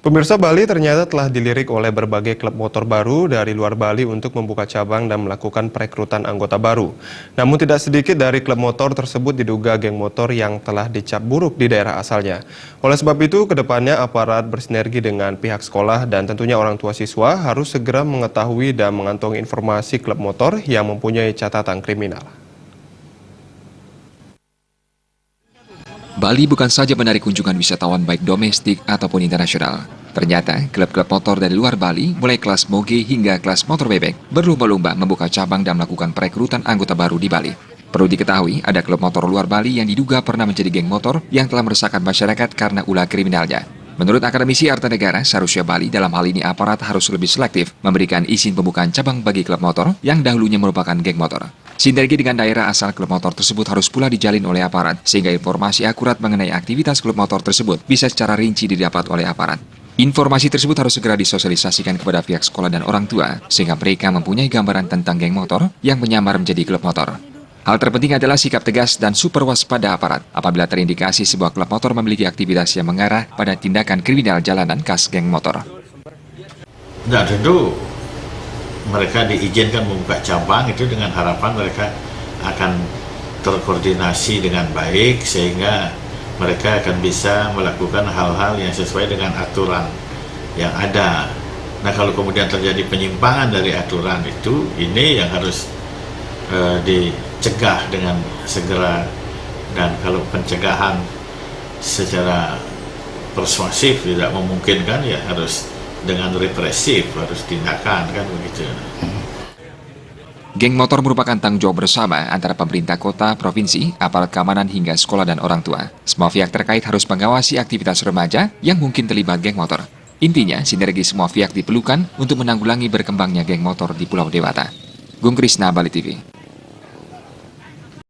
Pemirsa, Bali ternyata telah dilirik oleh berbagai klub motor baru dari luar Bali untuk membuka cabang dan melakukan perekrutan anggota baru. Namun tidak sedikit dari klub motor tersebut diduga geng motor yang telah dicap buruk di daerah asalnya. Oleh sebab itu, kedepannya aparat bersinergi dengan pihak sekolah dan tentunya orang tua siswa harus segera mengetahui dan mengantongi informasi klub motor yang mempunyai catatan kriminal. Bali bukan saja menarik kunjungan wisatawan baik domestik ataupun internasional. Ternyata, klub-klub motor dari luar Bali, mulai kelas moge hingga kelas motor bebek, berlomba-lomba membuka cabang dan melakukan perekrutan anggota baru di Bali. Perlu diketahui, ada klub motor luar Bali yang diduga pernah menjadi geng motor yang telah meresahkan masyarakat karena ulah kriminalnya. Menurut akademisi Arta Negara, seharusnya Bali dalam hal ini aparat harus lebih selektif memberikan izin pembukaan cabang bagi klub motor yang dahulunya merupakan geng motor. Sinergi dengan daerah asal klub motor tersebut harus pula dijalin oleh aparat, sehingga informasi akurat mengenai aktivitas klub motor tersebut bisa secara rinci didapat oleh aparat. Informasi tersebut harus segera disosialisasikan kepada pihak sekolah dan orang tua, sehingga mereka mempunyai gambaran tentang geng motor yang menyamar menjadi klub motor. Hal terpenting adalah sikap tegas dan super waspada aparat apabila terindikasi sebuah klub motor memiliki aktivitas yang mengarah pada tindakan kriminal jalanan khas geng motor. Nah, tentu mereka diizinkan membuka cabang itu dengan harapan mereka akan terkoordinasi dengan baik sehingga mereka akan bisa melakukan hal-hal yang sesuai dengan aturan yang ada. Nah, kalau kemudian terjadi penyimpangan dari aturan itu, ini yang harus dicegah dengan segera, dan kalau pencegahan secara persuasif tidak memungkinkan, ya harus dengan represif, harus tindakan, kan begitu. Geng motor merupakan tanggung jawab bersama antara pemerintah kota, provinsi, aparat keamanan hingga sekolah dan orang tua. Semua pihak terkait harus mengawasi aktivitas remaja yang mungkin terlibat geng motor. Intinya, sinergi semua pihak diperlukan untuk menanggulangi berkembangnya geng motor di Pulau Dewata. Gung Krisna, Bali TV.